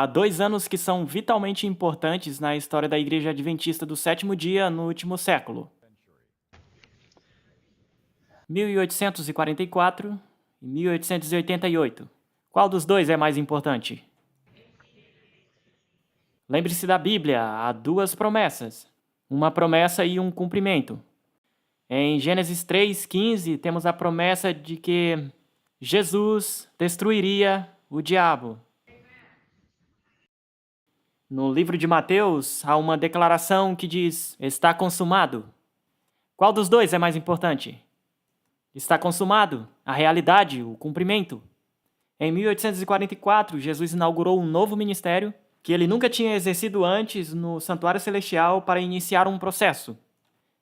Há 2 anos que são vitalmente importantes na história da Igreja Adventista do Sétimo Dia no último século: 1844 e 1888. Qual dos dois é mais importante? Lembre-se da Bíblia, há duas promessas, uma promessa e um cumprimento. Em Gênesis 3:15, temos a promessa de que Jesus destruiria o diabo. No livro de Mateus, há uma declaração que diz: está consumado. Qual dos dois é mais importante? Está consumado, a realidade, o cumprimento. Em 1844, Jesus inaugurou um novo ministério que ele nunca tinha exercido antes no Santuário Celestial para iniciar um processo.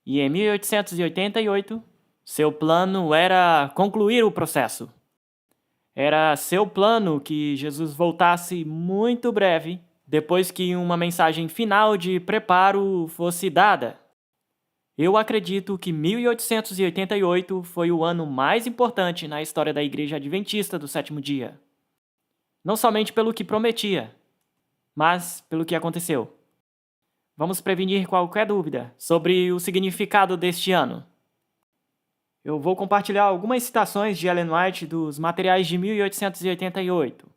E em 1888, seu plano era concluir o processo. Era seu plano que Jesus voltasse muito breve, depois que uma mensagem final de preparo fosse dada. Eu acredito que 1888 foi o ano mais importante na história da Igreja Adventista do Sétimo Dia. Não somente pelo que prometia, mas pelo que aconteceu. Vamos prevenir qualquer dúvida sobre o significado deste ano. Eu vou compartilhar algumas citações de Ellen White dos materiais de 1888.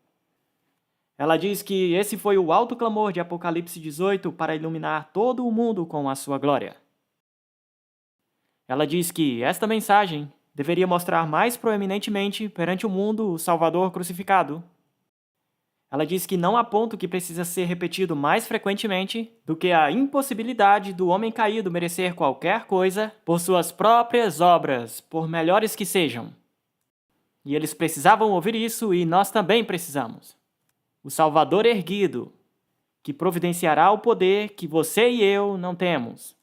Ela diz que esse foi o alto clamor de Apocalipse 18 para iluminar todo o mundo com a sua glória. Ela diz que esta mensagem deveria mostrar mais proeminentemente perante o mundo o Salvador crucificado. Ela diz que não há ponto que precisa ser repetido mais frequentemente do que a impossibilidade do homem caído merecer qualquer coisa por suas próprias obras, por melhores que sejam. E eles precisavam ouvir isso e nós também precisamos. O Salvador erguido, que providenciará o poder que você e eu não temos.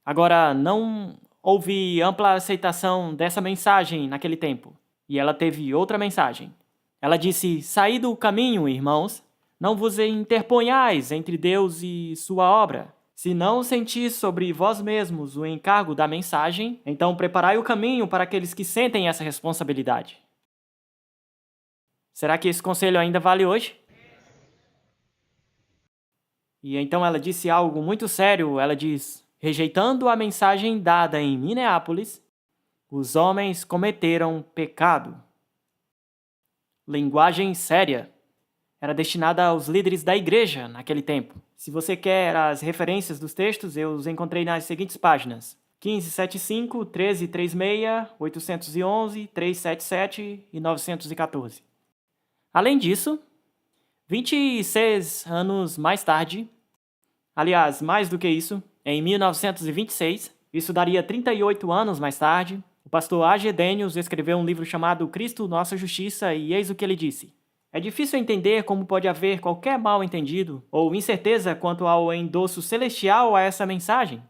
Agora, não houve ampla aceitação dessa mensagem naquele tempo, e ela teve outra mensagem. Ela disse: saí do caminho, irmãos, não vos interponhais entre Deus e sua obra. Se não sentis sobre vós mesmos o encargo da mensagem, então preparai o caminho para aqueles que sentem essa responsabilidade. Será que esse conselho ainda vale hoje? E então ela disse algo muito sério. Ela diz: rejeitando a mensagem dada em Minneapolis, os homens cometeram pecado. Linguagem séria. Era destinada aos líderes da igreja naquele tempo. Se você quer as referências dos textos, eu os encontrei nas seguintes páginas: 1575, 1336, 811, 377 e 914. Além disso, 26 anos mais tarde, aliás, mais do que isso, em 1926, isso daria 38 anos mais tarde, o pastor A.G. Daniels escreveu um livro chamado Cristo, Nossa Justiça, e eis o que ele disse: é difícil entender como pode haver qualquer mal-entendido ou incerteza quanto ao endosso celestial a essa mensagem.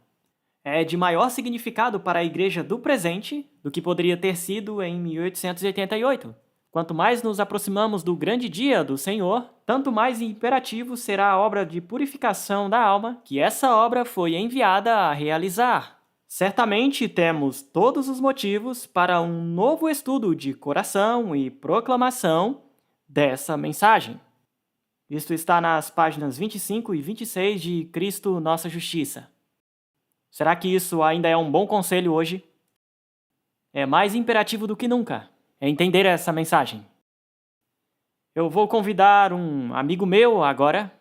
É de maior significado para a igreja do presente do que poderia ter sido em 1888. Quanto mais nos aproximamos do grande dia do Senhor, tanto mais imperativo será a obra de purificação da alma que essa obra foi enviada a realizar. Certamente temos todos os motivos para um novo estudo de coração e proclamação dessa mensagem. Isto está nas páginas 25 e 26 de Cristo, Nossa Justiça. Será que isso ainda é um bom conselho hoje? É mais imperativo do que nunca entender essa mensagem. Eu vou convidar um amigo meu agora.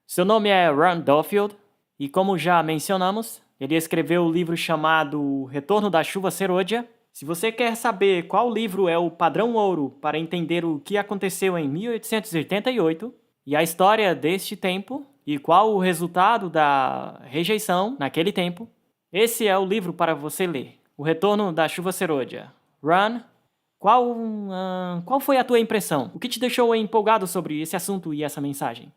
Seu nome é Ron Duffield e, como já mencionamos, ele escreveu um livro chamado O Retorno da Chuva Serôdia. Se você quer saber qual livro é o padrão ouro para entender o que aconteceu em 1888 e a história deste tempo e qual o resultado da rejeição naquele tempo, esse é o livro para você ler. O Retorno da Chuva Serôdia. Ron, qual foi a tua impressão? O que te deixou empolgado sobre esse assunto e essa mensagem?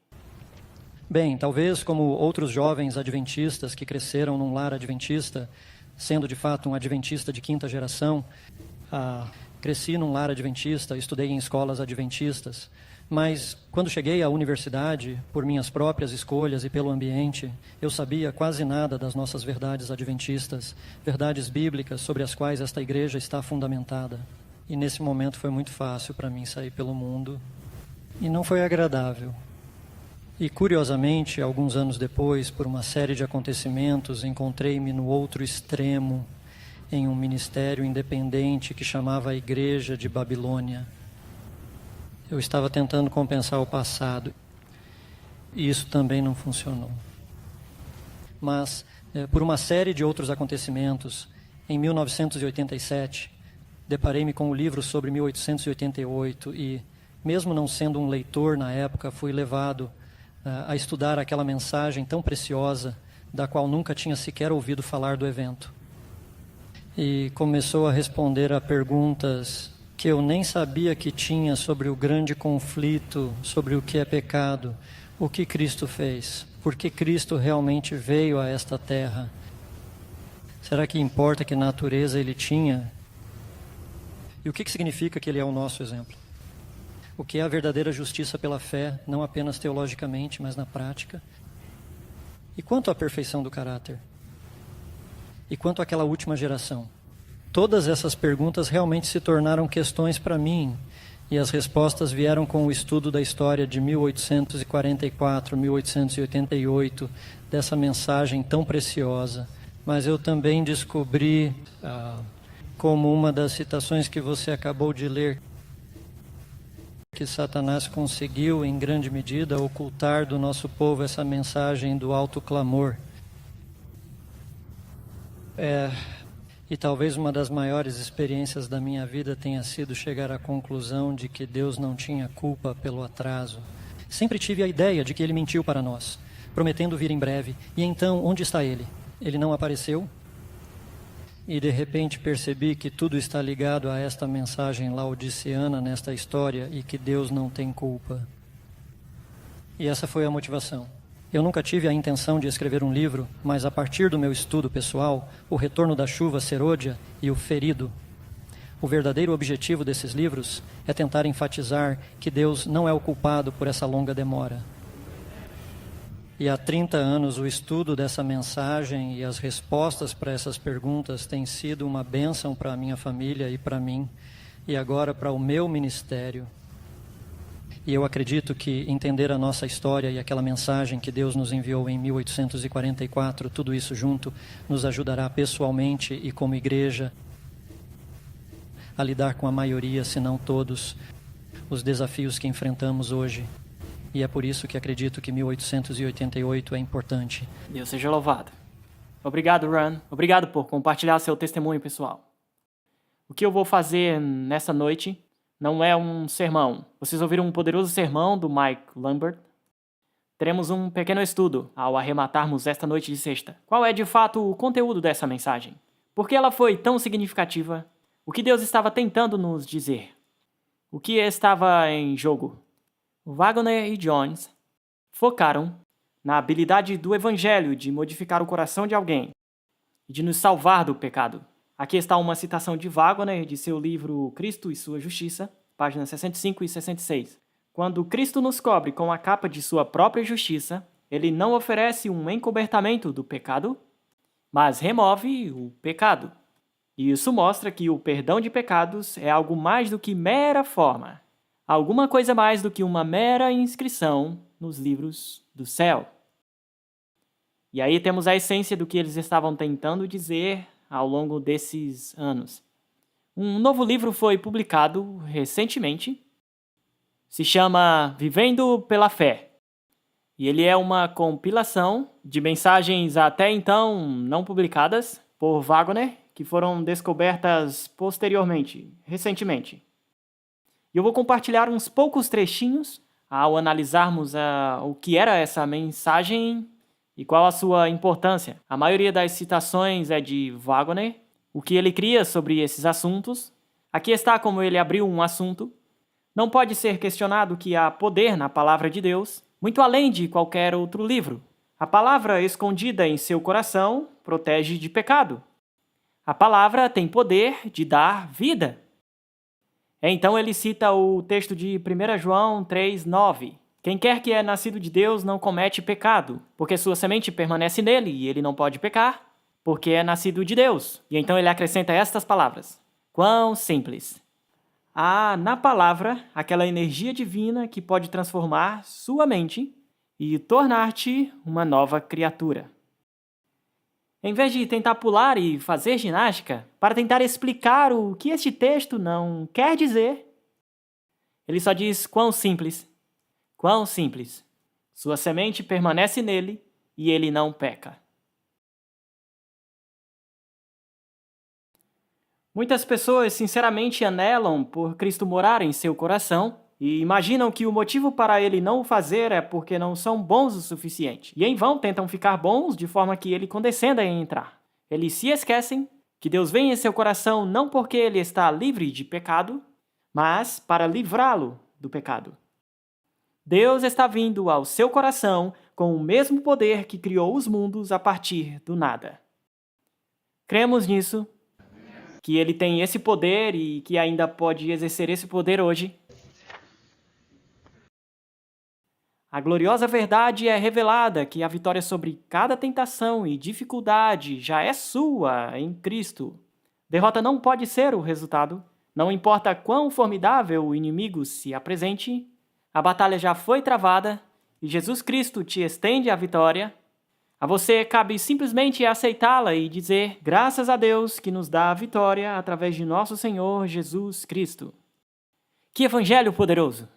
Bem, talvez como outros jovens adventistas que cresceram num lar adventista, sendo de fato um adventista de quinta geração, cresci num lar adventista, estudei em escolas adventistas, mas quando cheguei à universidade, por minhas próprias escolhas e pelo ambiente, eu sabia quase nada das nossas verdades adventistas, verdades bíblicas sobre as quais esta igreja está fundamentada. E nesse momento foi muito fácil para mim sair pelo mundo E não foi agradável. E, curiosamente, alguns anos depois, por uma série de acontecimentos, encontrei-me no outro extremo, em um ministério independente que chamava a Igreja de Babilônia. Eu estava tentando compensar o passado, e isso também não funcionou. Mas, por uma série de outros acontecimentos, em 1987, deparei-me com o livro sobre 1888 e, mesmo não sendo um leitor na época, fui levado a estudar aquela mensagem tão preciosa, da qual nunca tinha sequer ouvido falar do evento. E começou a responder a perguntas que eu nem sabia que tinha sobre o grande conflito, sobre o que é pecado, o que Cristo fez, por que Cristo realmente veio a esta terra. Será que importa que natureza ele tinha? E o que significa que ele é o nosso exemplo? O que é a verdadeira justiça pela fé, não apenas teologicamente, mas na prática? E quanto à perfeição do caráter? E quanto àquela última geração? Todas essas perguntas realmente se tornaram questões para mim, e as respostas vieram com o estudo da história de 1844, 1888, dessa mensagem tão preciosa. Mas eu também descobri, como uma das citações que você acabou de ler, que Satanás conseguiu, em grande medida, ocultar do nosso povo essa mensagem do alto clamor. E talvez uma das maiores experiências da minha vida tenha sido chegar à conclusão de que Deus não tinha culpa pelo atraso. Sempre tive a ideia de que Ele mentiu para nós, prometendo vir em breve. E então, onde está Ele? Ele não apareceu? E de repente percebi que tudo está ligado a esta mensagem laodiceana nesta história e que Deus não tem culpa. E essa foi a motivação. Eu nunca tive a intenção de escrever um livro, mas a partir do meu estudo pessoal, O Retorno da Chuva Serôdia e O Ferido, o verdadeiro objetivo desses livros é tentar enfatizar que Deus não é o culpado por essa longa demora. E há 30 anos o estudo dessa mensagem e as respostas para essas perguntas têm sido uma bênção para a minha família e para mim, e agora para o meu ministério. E eu acredito que entender a nossa história e aquela mensagem que Deus nos enviou em 1844, tudo isso junto, nos ajudará pessoalmente e como igreja a lidar com a maioria, se não todos, os desafios que enfrentamos hoje. E é por isso que acredito que 1888 é importante. Deus seja louvado. Obrigado, Ron. Obrigado por compartilhar seu testemunho, pessoal. O que eu vou fazer nessa noite não é um sermão. Vocês ouviram um poderoso sermão do Mike Lambert. Teremos um pequeno estudo ao arrematarmos esta noite de sexta. Qual é, de fato, o conteúdo dessa mensagem? Por que ela foi tão significativa? O que Deus estava tentando nos dizer? O que estava em jogo? Wagner e Jones focaram na habilidade do Evangelho de modificar o coração de alguém e de nos salvar do pecado. Aqui está uma citação de Wagner de seu livro Cristo e Sua Justiça, páginas 65 e 66. Quando Cristo nos cobre com a capa de sua própria justiça, ele não oferece um encobertamento do pecado, mas remove o pecado. E isso mostra que o perdão de pecados é algo mais do que mera forma. Alguma coisa mais do que uma mera inscrição nos livros do céu. E aí temos a essência do que eles estavam tentando dizer ao longo desses anos. Um novo livro foi publicado recentemente. Se chama Vivendo pela Fé. E ele é uma compilação de mensagens até então não publicadas por Wagner, que foram descobertas posteriormente, recentemente. E eu vou compartilhar uns poucos trechinhos ao analisarmos o que era essa mensagem e qual a sua importância. A maioria das citações é de Wagner, o que ele cria sobre esses assuntos. Aqui está como ele abriu um assunto. Não pode ser questionado que há poder na palavra de Deus, muito além de qualquer outro livro. A palavra escondida em seu coração protege de pecado. A palavra tem poder de dar vida. Então ele cita o texto de 1 João 3:9. Quem quer que é nascido de Deus não comete pecado, porque sua semente permanece nele e ele não pode pecar, porque é nascido de Deus. E então ele acrescenta estas palavras. Quão simples! Há na palavra aquela energia divina que pode transformar sua mente e tornar-te uma nova criatura. Em vez de tentar pular e fazer ginástica para tentar explicar o que este texto não quer dizer, ele só diz quão simples. Quão simples. Sua semente permanece nele e ele não peca. Muitas pessoas sinceramente anelam por Cristo morar em seu coração e imaginam que o motivo para ele não o fazer é porque não são bons o suficiente. E em vão tentam ficar bons de forma que ele condescenda em entrar. Eles se esquecem que Deus vem em seu coração não porque ele está livre de pecado, mas para livrá-lo do pecado. Deus está vindo ao seu coração com o mesmo poder que criou os mundos a partir do nada. Cremos nisso, que ele tem esse poder e que ainda pode exercer esse poder hoje. A gloriosa verdade é revelada que a vitória sobre cada tentação e dificuldade já é sua em Cristo. Derrota não pode ser o resultado. Não importa quão formidável o inimigo se apresente, a batalha já foi travada e Jesus Cristo te estende a vitória. A você cabe simplesmente aceitá-la e dizer graças a Deus que nos dá a vitória através de nosso Senhor Jesus Cristo. Que evangelho poderoso!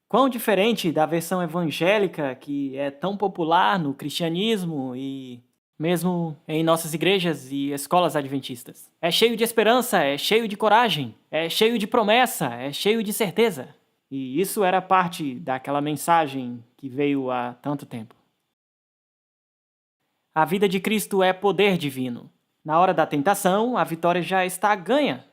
Quão diferente da versão evangélica que é tão popular no cristianismo e mesmo em nossas igrejas e escolas adventistas. É cheio de esperança, é cheio de coragem, é cheio de promessa, é cheio de certeza. E isso era parte daquela mensagem que veio há tanto tempo. A vida de Cristo é poder divino. Na hora da tentação, a vitória já está ganha.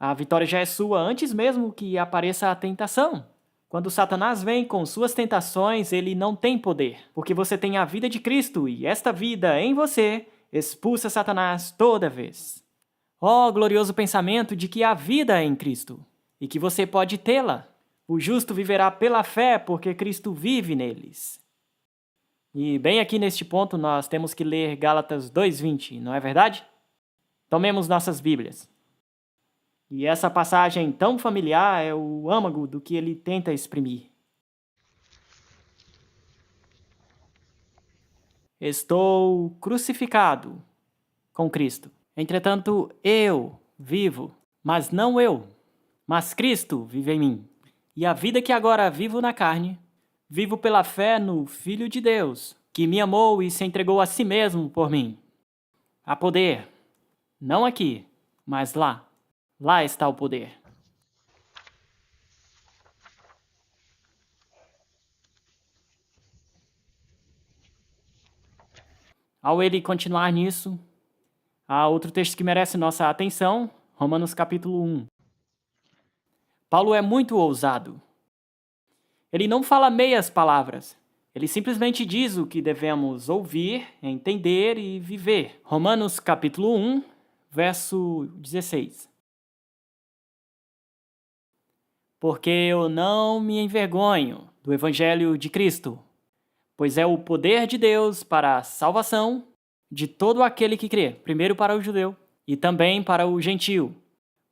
A vitória já é sua antes mesmo que apareça a tentação. Quando Satanás vem com suas tentações, ele não tem poder, porque você tem a vida de Cristo e esta vida em você expulsa Satanás toda vez. Oh, glorioso pensamento de que há vida em Cristo e que você pode tê-la. O justo viverá pela fé porque Cristo vive neles. E bem aqui neste ponto nós temos que ler Gálatas 2:20, não é verdade? Tomemos nossas Bíblias. E essa passagem tão familiar é o âmago do que ele tenta exprimir. Estou crucificado com Cristo. Entretanto, eu vivo, mas não eu, mas Cristo vive em mim. E a vida que agora vivo na carne, vivo pela fé no Filho de Deus, que me amou e se entregou a si mesmo por mim. Há poder, não aqui, mas lá. Lá está o poder. Ao ele continuar nisso, há outro texto que merece nossa atenção, Romanos capítulo 1. Paulo é muito ousado. Ele não fala meias palavras. Ele simplesmente diz o que devemos ouvir, entender e viver. Romanos capítulo 1, verso 16. Porque eu não me envergonho do evangelho de Cristo, pois é o poder de Deus para a salvação de todo aquele que crê, primeiro para o judeu e também para o gentio.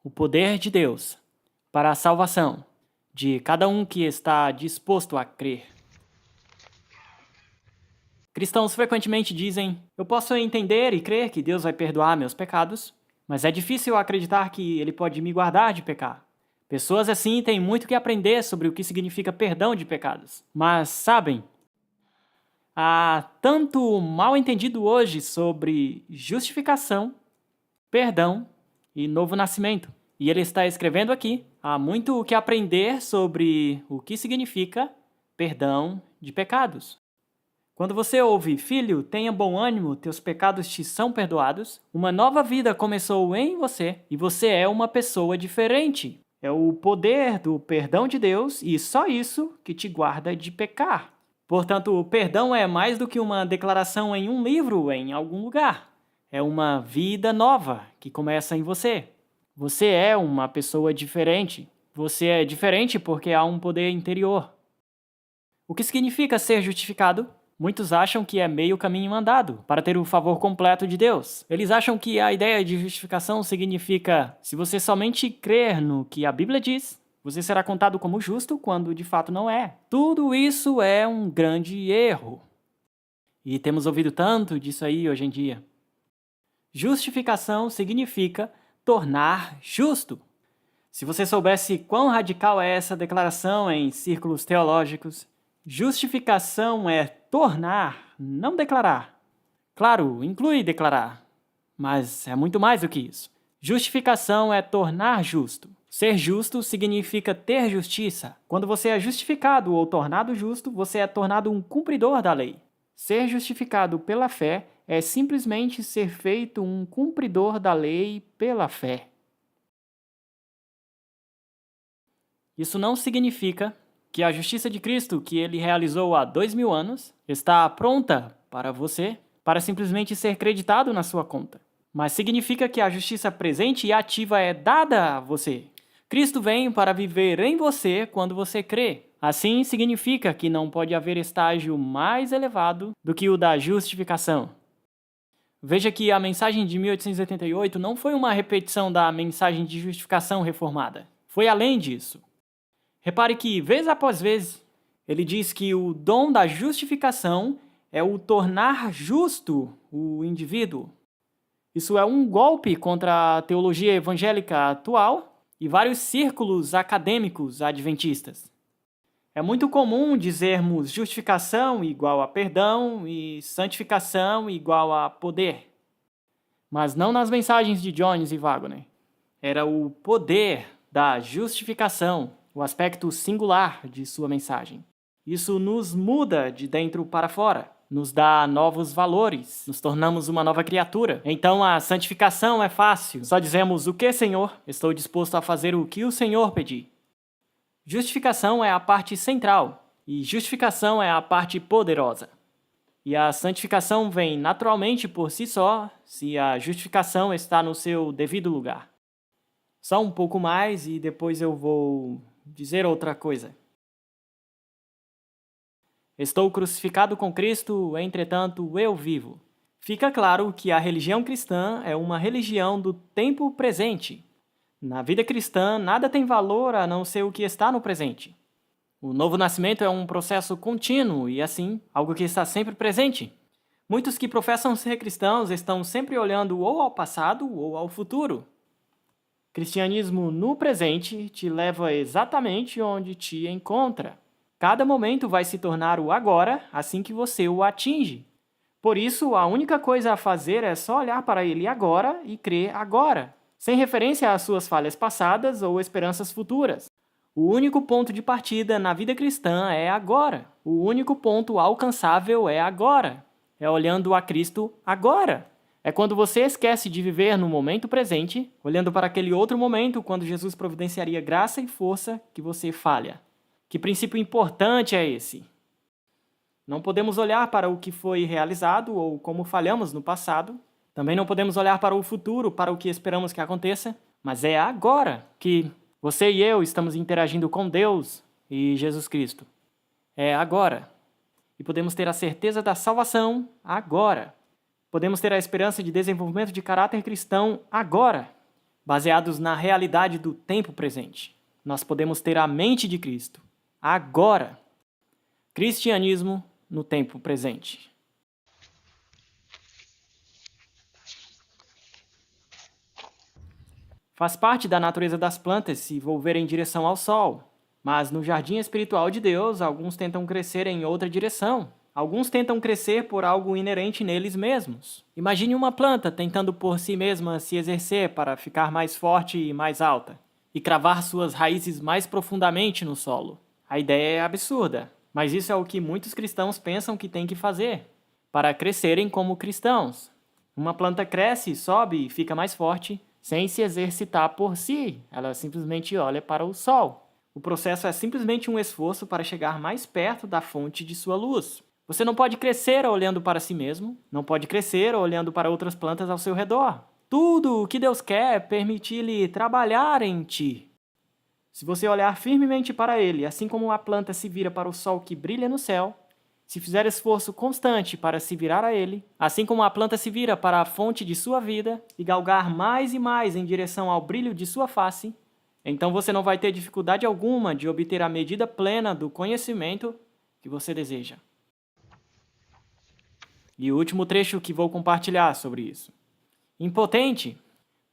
O poder de Deus para a salvação de cada um que está disposto a crer. Cristãos frequentemente dizem: eu posso entender e crer que Deus vai perdoar meus pecados, mas é difícil acreditar que Ele pode me guardar de pecar. Pessoas assim têm muito que aprender sobre o que significa perdão de pecados. Mas, sabem, há tanto mal entendido hoje sobre justificação, perdão e novo nascimento. E ele está escrevendo aqui: há muito o que aprender sobre o que significa perdão de pecados. Quando você ouve, filho, tenha bom ânimo, teus pecados te são perdoados, uma nova vida começou em você e você é uma pessoa diferente. É o poder do perdão de Deus e só isso que te guarda de pecar. Portanto, o perdão é mais do que uma declaração em um livro, em algum lugar. É uma vida nova que começa em você. Você é uma pessoa diferente. Você é diferente porque há um poder interior. O que significa ser justificado? Muitos acham que é meio caminho andado para ter o favor completo de Deus. Eles acham que a ideia de justificação significa: se você somente crer no que a Bíblia diz, você será contado como justo quando de fato não é. Tudo isso é um grande erro. E temos ouvido tanto disso aí hoje em dia. Justificação significa tornar justo. Se você soubesse quão radical é essa declaração em círculos teológicos, justificação é tornar, não declarar. Claro, inclui declarar, mas é muito mais do que isso. Justificação é tornar justo. Ser justo significa ter justiça. Quando você é justificado ou tornado justo, você é tornado um cumpridor da lei. Ser justificado pela fé é simplesmente ser feito um cumpridor da lei pela fé. Isso não significa que a justiça de Cristo que ele realizou há 2000 anos está pronta para você para simplesmente ser creditado na sua conta. Mas significa que a justiça presente e ativa é dada a você. Cristo vem para viver em você quando você crê. Assim significa que não pode haver estágio mais elevado do que o da justificação. Veja que a mensagem de 1888 não foi uma repetição da mensagem de justificação reformada. Foi além disso. Repare que, vez após vez, ele diz que o dom da justificação é o tornar justo o indivíduo. Isso é um golpe contra a teologia evangélica atual e vários círculos acadêmicos adventistas. É muito comum dizermos justificação igual a perdão e santificação igual a poder. Mas não nas mensagens de Jones e Wagner. Era o poder da justificação, o aspecto singular de sua mensagem. Isso nos muda de dentro para fora, nos dá novos valores, nos tornamos uma nova criatura. Então a santificação é fácil. Só dizemos: o que, Senhor? Estou disposto a fazer o que o Senhor pedir. Justificação é a parte central e justificação é a parte poderosa. E a santificação vem naturalmente por si só, se a justificação está no seu devido lugar. Só um pouco mais e depois eu vou dizer outra coisa. Estou crucificado com Cristo, entretanto eu vivo. Fica claro que a religião cristã é uma religião do tempo presente. Na vida cristã, nada tem valor a não ser o que está no presente. O novo nascimento é um processo contínuo e, assim, algo que está sempre presente. Muitos que professam ser cristãos estão sempre olhando ou ao passado ou ao futuro. Cristianismo no presente te leva exatamente onde te encontra. Cada momento vai se tornar o agora assim que você o atinge. Por isso, a única coisa a fazer é só olhar para ele agora e crer agora, sem referência às suas falhas passadas ou esperanças futuras. O único ponto de partida na vida cristã é agora. O único ponto alcançável é agora. É olhando a Cristo agora. É quando você esquece de viver no momento presente, olhando para aquele outro momento quando Jesus providenciaria graça e força que você falha. Que princípio importante é esse? Não podemos olhar para o que foi realizado ou como falhamos no passado. Também não podemos olhar para o futuro, para o que esperamos que aconteça. Mas é agora que você e eu estamos interagindo com Deus e Jesus Cristo. É agora. E podemos ter a certeza da salvação agora. Podemos ter a esperança de desenvolvimento de caráter cristão agora, baseados na realidade do tempo presente. Nós podemos ter a mente de Cristo agora. Cristianismo no tempo presente. Faz parte da natureza das plantas se volver em direção ao sol, mas no jardim espiritual de Deus, alguns tentam crescer em outra direção. Alguns tentam crescer por algo inerente neles mesmos. Imagine uma planta tentando por si mesma se exercer para ficar mais forte e mais alta, e cravar suas raízes mais profundamente no solo. A ideia é absurda, mas isso é o que muitos cristãos pensam que têm que fazer, para crescerem como cristãos. Uma planta cresce, sobe e fica mais forte, sem se exercitar por si. Ela simplesmente olha para o sol. O processo é simplesmente um esforço para chegar mais perto da fonte de sua luz. Você não pode crescer olhando para si mesmo, não pode crescer olhando para outras plantas ao seu redor. Tudo o que Deus quer é permitir-lhe trabalhar em ti. Se você olhar firmemente para Ele, assim como a planta se vira para o sol que brilha no céu, se fizer esforço constante para se virar a Ele, assim como a planta se vira para a fonte de sua vida e galgar mais e mais em direção ao brilho de sua face, então você não vai ter dificuldade alguma de obter a medida plena do conhecimento que você deseja. E o último trecho que vou compartilhar sobre isso. Impotente,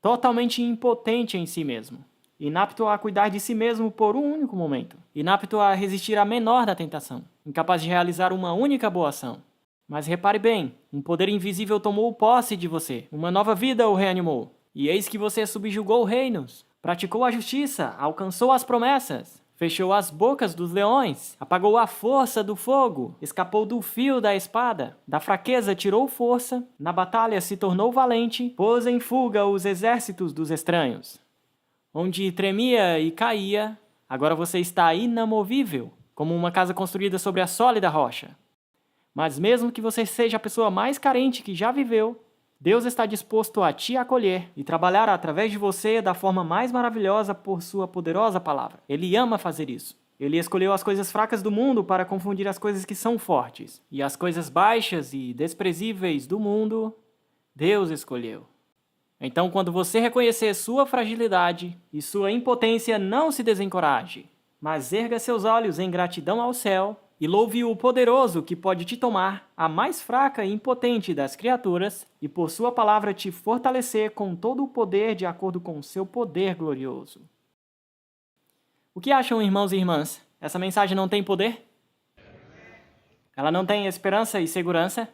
totalmente impotente em si mesmo, inapto a cuidar de si mesmo por um único momento, inapto a resistir à menor da tentação, incapaz de realizar uma única boa ação. Mas repare bem, um poder invisível tomou posse de você, uma nova vida o reanimou, e eis que você subjugou reinos, praticou a justiça, alcançou as promessas, fechou as bocas dos leões, apagou a força do fogo, escapou do fio da espada, da fraqueza tirou força, na batalha se tornou valente, pôs em fuga os exércitos dos estranhos. Onde tremia e caía, agora você está inamovível, como uma casa construída sobre a sólida rocha. Mas mesmo que você seja a pessoa mais carente que já viveu, Deus está disposto a te acolher e trabalhar através de você da forma mais maravilhosa por sua poderosa palavra. Ele ama fazer isso. Ele escolheu as coisas fracas do mundo para confundir as coisas que são fortes. E as coisas baixas e desprezíveis do mundo, Deus escolheu. Então, quando você reconhecer sua fragilidade e sua impotência, não se desencoraje, mas erga seus olhos em gratidão ao céu e louve o poderoso que pode te tomar, a mais fraca e impotente das criaturas, e por sua palavra te fortalecer com todo o poder de acordo com o seu poder glorioso. O que acham, irmãos e irmãs? Essa mensagem não tem poder? Ela não tem esperança e segurança?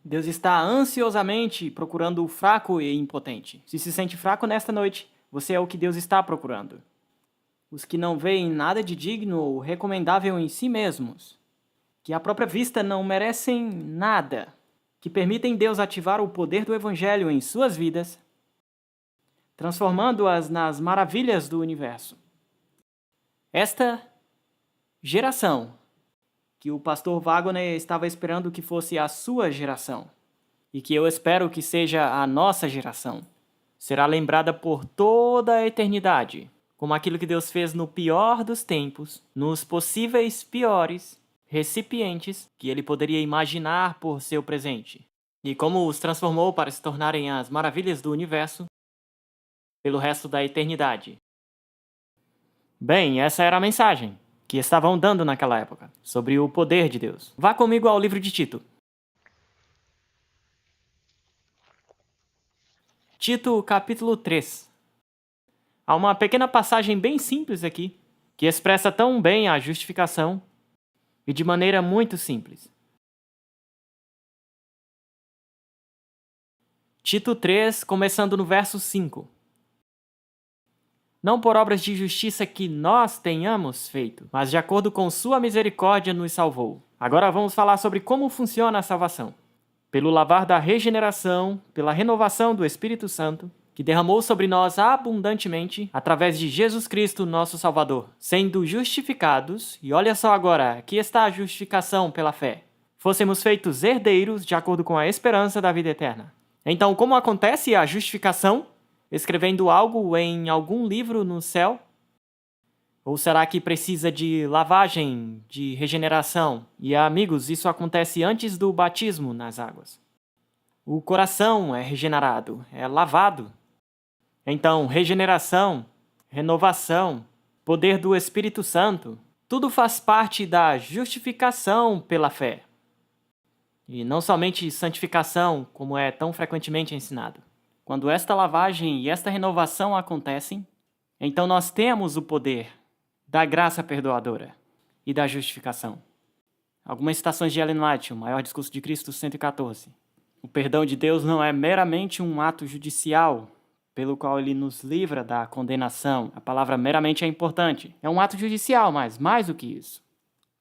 Deus está ansiosamente procurando o fraco e impotente. Se sente fraco nesta noite, você é o que Deus está procurando. Os que não veem nada de digno ou recomendável em si mesmos, que à própria vista não merecem nada, que permitem Deus ativar o poder do Evangelho em suas vidas, transformando-as nas maravilhas do universo. Esta geração, que o pastor Wagner estava esperando que fosse a sua geração, e que eu espero que seja a nossa geração, será lembrada por toda a eternidade, como aquilo que Deus fez no pior dos tempos, nos possíveis piores recipientes que ele poderia imaginar por seu presente, e como os transformou para se tornarem as maravilhas do universo pelo resto da eternidade. Bem, essa era a mensagem que estavam dando naquela época, sobre o poder de Deus. Vá comigo ao livro de Tito. Tito, capítulo 3. Há uma pequena passagem bem simples aqui, que expressa tão bem a justificação e de maneira muito simples. Tito 3, começando no verso 5. Não por obras de justiça que nós tenhamos feito, mas de acordo com sua misericórdia nos salvou. Agora vamos falar sobre como funciona a salvação. Pelo lavar da regeneração, pela renovação do Espírito Santo, que derramou sobre nós abundantemente através de Jesus Cristo, nosso Salvador, sendo justificados, e olha só agora, aqui está a justificação pela fé, fôssemos feitos herdeiros de acordo com a esperança da vida eterna. Então, como acontece a justificação? Escrevendo algo em algum livro no céu? Ou será que precisa de lavagem, de regeneração? E, amigos, isso acontece antes do batismo nas águas. O coração é regenerado, é lavado. Então, regeneração, renovação, poder do Espírito Santo, tudo faz parte da justificação pela fé. E não somente santificação, como é tão frequentemente ensinado. Quando esta lavagem e esta renovação acontecem, então nós temos o poder da graça perdoadora e da justificação. Algumas citações de Ellen White, o Maior Discurso de Cristo 114. O perdão de Deus não é meramente um ato judicial pelo qual ele nos livra da condenação. A palavra meramente é importante. É um ato judicial, mas mais do que isso.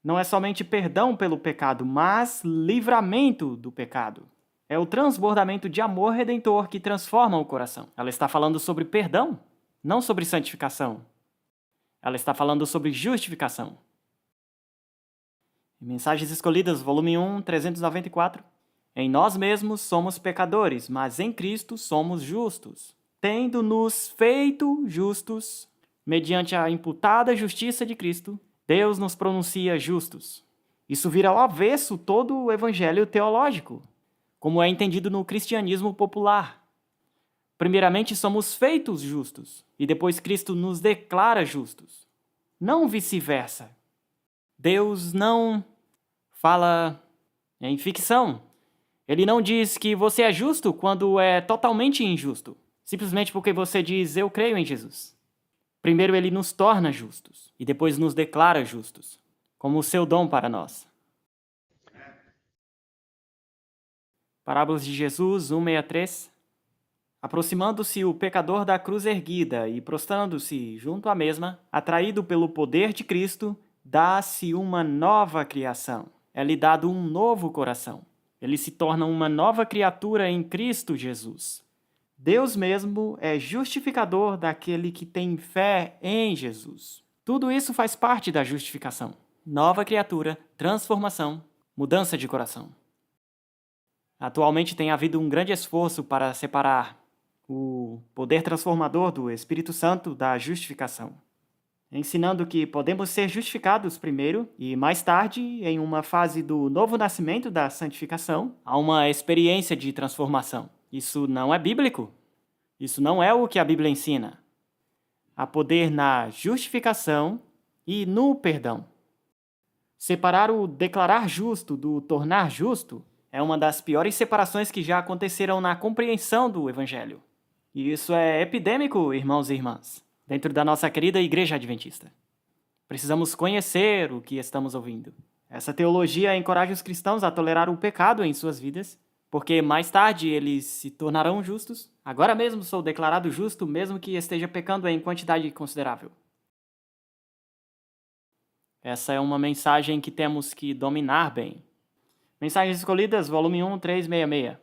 Não é somente perdão pelo pecado, mas livramento do pecado. É o transbordamento de amor redentor que transforma o coração. Ela está falando sobre perdão, não sobre santificação. Ela está falando sobre justificação. Em Mensagens Escolhidas, volume 1, 394. Em nós mesmos somos pecadores, mas em Cristo somos justos, tendo-nos feito justos, mediante a imputada justiça de Cristo, Deus nos pronuncia justos. Isso vira ao avesso todo o evangelho teológico, como é entendido no cristianismo popular. Primeiramente, somos feitos justos, e depois Cristo nos declara justos. Não vice-versa. Deus não fala em ficção. Ele não diz que você é justo quando é totalmente injusto, simplesmente porque você diz, eu creio em Jesus. Primeiro ele nos torna justos, e depois nos declara justos, como o seu dom para nós. Parábolas de Jesus 1:63. Aproximando-se o pecador da cruz erguida e prostrando-se junto à mesma, atraído pelo poder de Cristo, dá-se uma nova criação. É-lhe dado um novo coração. Ele se torna uma nova criatura em Cristo Jesus. Deus mesmo é justificador daquele que tem fé em Jesus. Tudo isso faz parte da justificação. Nova criatura, transformação, mudança de coração. Atualmente tem havido um grande esforço para separar o poder transformador do Espírito Santo da justificação, ensinando que podemos ser justificados primeiro e, mais tarde, em uma fase do novo nascimento da santificação, há uma experiência de transformação. Isso não é bíblico. Isso não é o que a Bíblia ensina. Há poder na justificação e no perdão. Separar o declarar justo do tornar justo é uma das piores separações que já aconteceram na compreensão do Evangelho. E isso é epidêmico, irmãos e irmãs, dentro da nossa querida Igreja Adventista. Precisamos conhecer o que estamos ouvindo. Essa teologia encoraja os cristãos a tolerar o pecado em suas vidas, porque mais tarde eles se tornarão justos. Agora mesmo sou declarado justo, mesmo que esteja pecando em quantidade considerável. Essa é uma mensagem que temos que dominar bem. Mensagens Escolhidas, volume 1, 366.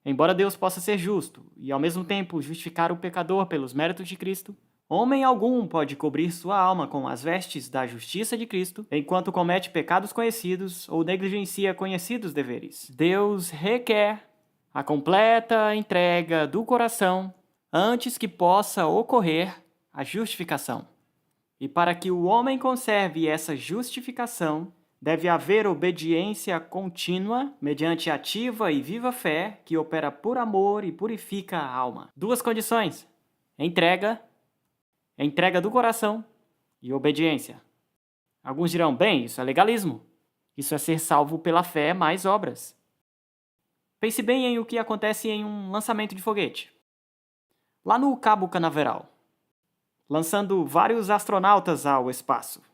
Embora Deus possa ser justo e, ao mesmo tempo, justificar o pecador pelos méritos de Cristo, homem algum pode cobrir sua alma com as vestes da justiça de Cristo, enquanto comete pecados conhecidos ou negligencia conhecidos deveres. Deus requer a completa entrega do coração antes que possa ocorrer a justificação. E para que o homem conserve essa justificação, deve haver obediência contínua, mediante ativa e viva fé, que opera por amor e purifica a alma. Duas condições: entrega do coração e obediência. Alguns dirão, bem, isso é legalismo. Isso é ser salvo pela fé mais obras. Pense bem em o que acontece em um lançamento de foguete. Lá no Cabo Canaveral, lançando vários astronautas ao espaço.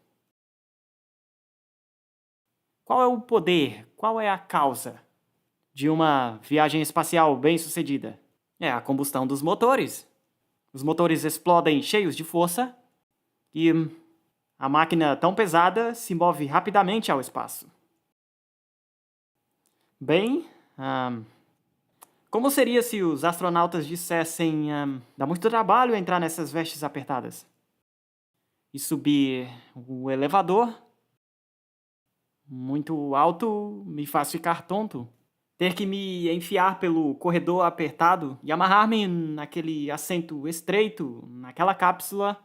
Qual é o poder, qual é a causa de uma viagem espacial bem-sucedida? É a combustão dos motores. Os motores explodem cheios de força e a máquina tão pesada se move rapidamente ao espaço. Bem, como seria se os astronautas dissessem dá muito trabalho entrar nessas vestes apertadas? E subir o elevador muito alto me faz ficar tonto. Ter que me enfiar pelo corredor apertado e amarrar-me naquele assento estreito, naquela cápsula.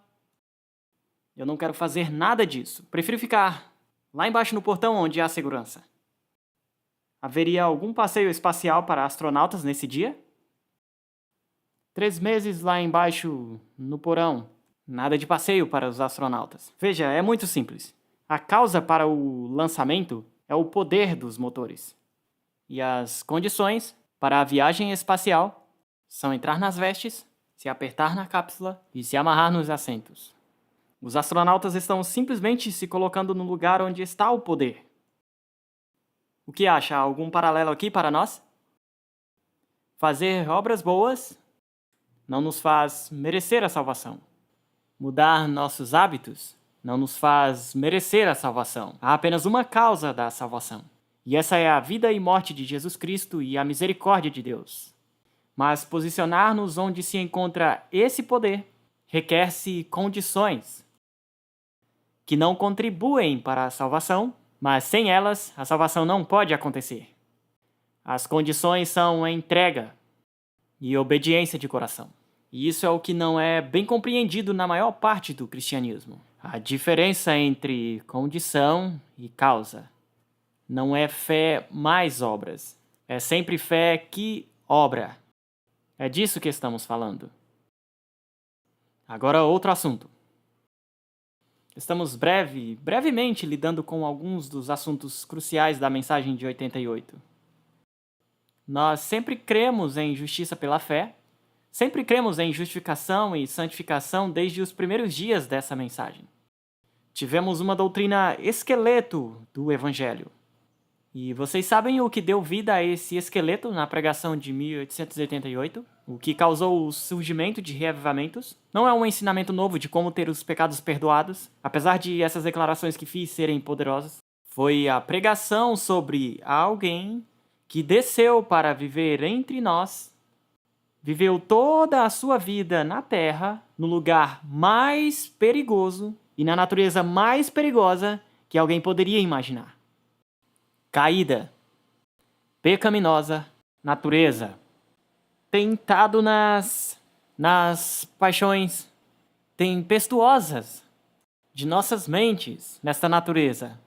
Eu não quero fazer nada disso. Prefiro ficar lá embaixo no portão onde há segurança. Haveria algum passeio espacial para astronautas nesse dia? 3 meses lá embaixo no porão. Nada de passeio para os astronautas. Veja, é muito simples. A causa para o lançamento é o poder dos motores. E as condições para a viagem espacial são entrar nas vestes, se apertar na cápsula e se amarrar nos assentos. Os astronautas estão simplesmente se colocando no lugar onde está o poder. O que acha? Algum paralelo aqui para nós? Fazer obras boas não nos faz merecer a salvação. Mudar nossos hábitos não nos faz merecer a salvação. Há apenas uma causa da salvação. E essa é a vida e morte de Jesus Cristo e a misericórdia de Deus. Mas posicionar-nos onde se encontra esse poder requer-se condições que não contribuem para a salvação, mas sem elas a salvação não pode acontecer. As condições são entrega e obediência de coração. E isso é o que não é bem compreendido na maior parte do cristianismo. A diferença entre condição e causa. não é fé mais obras. É sempre fé que obra. É disso que estamos falando. Agora, outro assunto. Estamos brevemente lidando com alguns dos assuntos cruciais da mensagem de 88. Nós sempre cremos em justiça pela fé, sempre cremos em justificação e santificação desde os primeiros dias dessa mensagem. Tivemos uma doutrina esqueleto do Evangelho. E vocês sabem o que deu vida a esse esqueleto na pregação de 1888? O que causou o surgimento de reavivamentos? Não é um ensinamento novo de como ter os pecados perdoados, apesar de essas declarações que fiz serem poderosas. Foi a pregação sobre alguém que desceu para viver entre nós, viveu toda a sua vida na terra, no lugar mais perigoso e na natureza mais perigosa que alguém poderia imaginar. Caída, pecaminosa, natureza, tentado nas paixões tempestuosas de nossas mentes nesta natureza,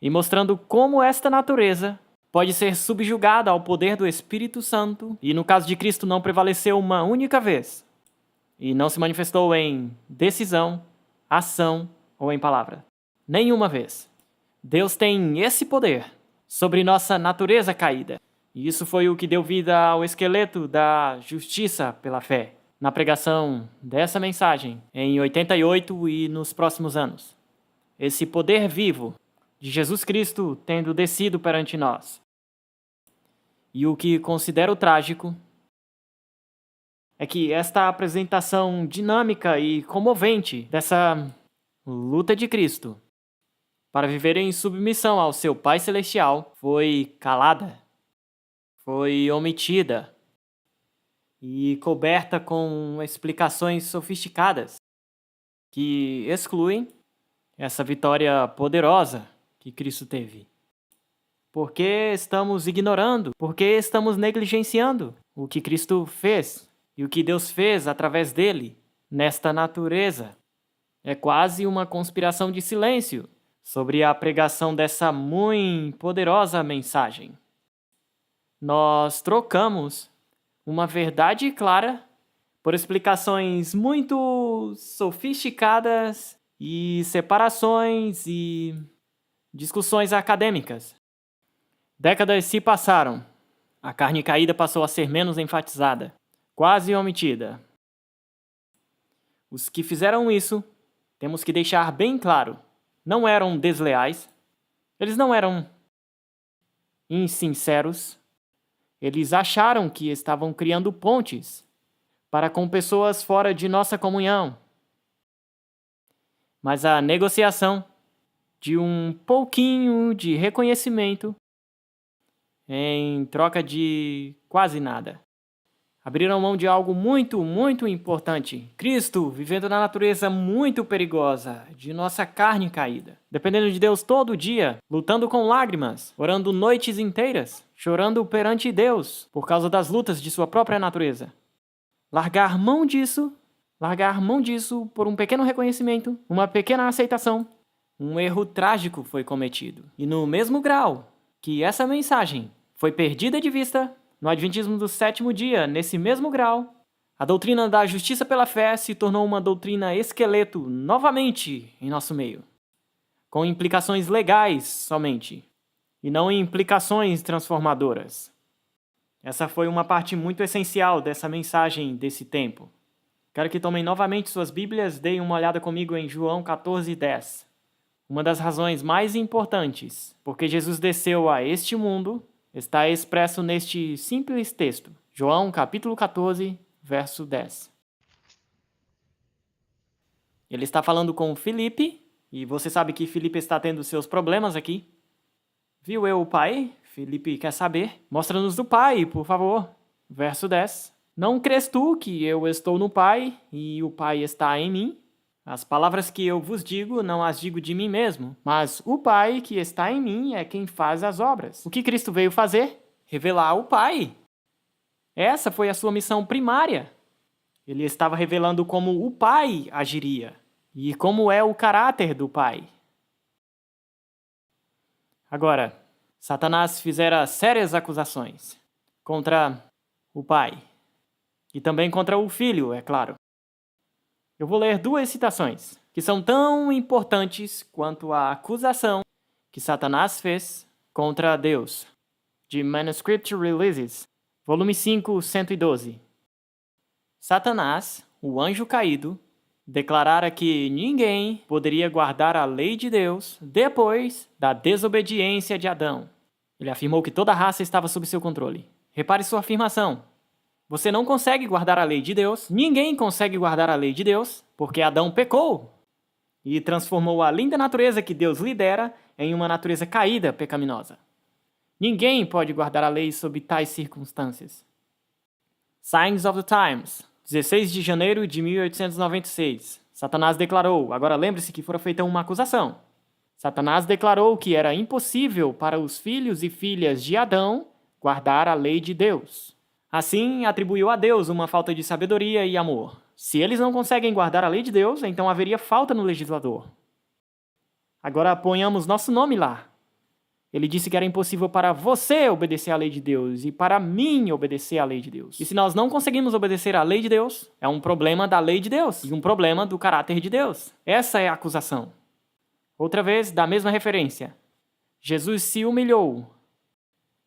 e mostrando como esta natureza pode ser subjugada ao poder do Espírito Santo, e no caso de Cristo não prevaleceu uma única vez, e não se manifestou em decisão, ação ou em palavra. Nenhuma vez. Deus tem esse poder sobre nossa natureza caída. E isso foi o que deu vida ao esqueleto da justiça pela fé, na pregação dessa mensagem, em 88 e nos próximos anos. Esse poder vivo de Jesus Cristo tendo descido perante nós. E o que considero trágico é que esta apresentação dinâmica e comovente dessa luta de Cristo para viver em submissão ao seu Pai Celestial foi calada, foi omitida e coberta com explicações sofisticadas que excluem essa vitória poderosa que Cristo teve. Por que estamos ignorando? Por que estamos negligenciando o que Cristo fez e o que Deus fez através dele nesta natureza? É quase uma conspiração de silêncio sobre a pregação dessa muito poderosa mensagem. Nós trocamos uma verdade clara por explicações muito sofisticadas e separações e discussões acadêmicas. Décadas se passaram. A carne caída passou a ser menos enfatizada, quase omitida. Os que fizeram isso, temos que deixar bem claro, não eram desleais, eles não eram insinceros, eles acharam que estavam criando pontes para com pessoas fora de nossa comunhão. Mas a negociação de um pouquinho de reconhecimento em troca de quase nada. Abriram mão de algo muito, muito importante. Cristo vivendo na natureza muito perigosa de nossa carne caída. Dependendo de Deus todo dia, lutando com lágrimas, orando noites inteiras, chorando perante Deus por causa das lutas de sua própria natureza. Largar mão disso por um pequeno reconhecimento, uma pequena aceitação. Um erro trágico foi cometido. E no mesmo grau que essa mensagem foi perdida de vista, no Adventismo do sétimo dia, nesse mesmo grau, a doutrina da justiça pela fé se tornou uma doutrina esqueleto novamente em nosso meio, com implicações legais somente, e não implicações transformadoras. Essa foi uma parte muito essencial dessa mensagem desse tempo. Quero que tomem novamente suas Bíblias, deem uma olhada comigo em João 14:10. Uma das razões mais importantes porque Jesus desceu a este mundo está expresso neste simples texto. João capítulo 14, verso 10. Ele está falando com Filipe, e você sabe que Filipe está tendo seus problemas aqui. Viu eu o Pai? Filipe quer saber. Mostra-nos o Pai, por favor. Verso 10. Não crês tu que eu estou no Pai, e o Pai está em mim? As palavras que eu vos digo, não as digo de mim mesmo, mas o Pai que está em mim é quem faz as obras. O que Cristo veio fazer? Revelar o Pai. Essa foi a sua missão primária. Ele estava revelando como o Pai agiria e como é o caráter do Pai. Agora, Satanás fizera sérias acusações contra o pai e também contra o filho, é claro. Eu vou ler 2 citações que são tão importantes quanto a acusação que Satanás fez contra Deus, de Manuscript Releases, volume 5, 112. Satanás, o anjo caído, declarara que ninguém poderia guardar a lei de Deus depois da desobediência de Adão. Ele afirmou que toda a raça estava sob seu controle. Repare sua afirmação. Você não consegue guardar a lei de Deus, ninguém consegue guardar a lei de Deus, porque Adão pecou e transformou a linda natureza que Deus lhe dera em uma natureza caída, pecaminosa. Ninguém pode guardar a lei sob tais circunstâncias. Signs of the Times, 16 de janeiro de 1896. Satanás declarou, agora lembre-se que fora feita uma acusação. Satanás declarou que era impossível para os filhos e filhas de Adão guardar a lei de Deus. Assim, atribuiu a Deus uma falta de sabedoria e amor. Se eles não conseguem guardar a lei de Deus, então haveria falta no legislador. Agora ponhamos nosso nome lá. Ele disse que era impossível para você obedecer à lei de Deus e para mim obedecer à lei de Deus. E se nós não conseguimos obedecer à lei de Deus, é um problema da lei de Deus e um problema do caráter de Deus. Essa é a acusação. Outra vez, da mesma referência. Jesus se humilhou,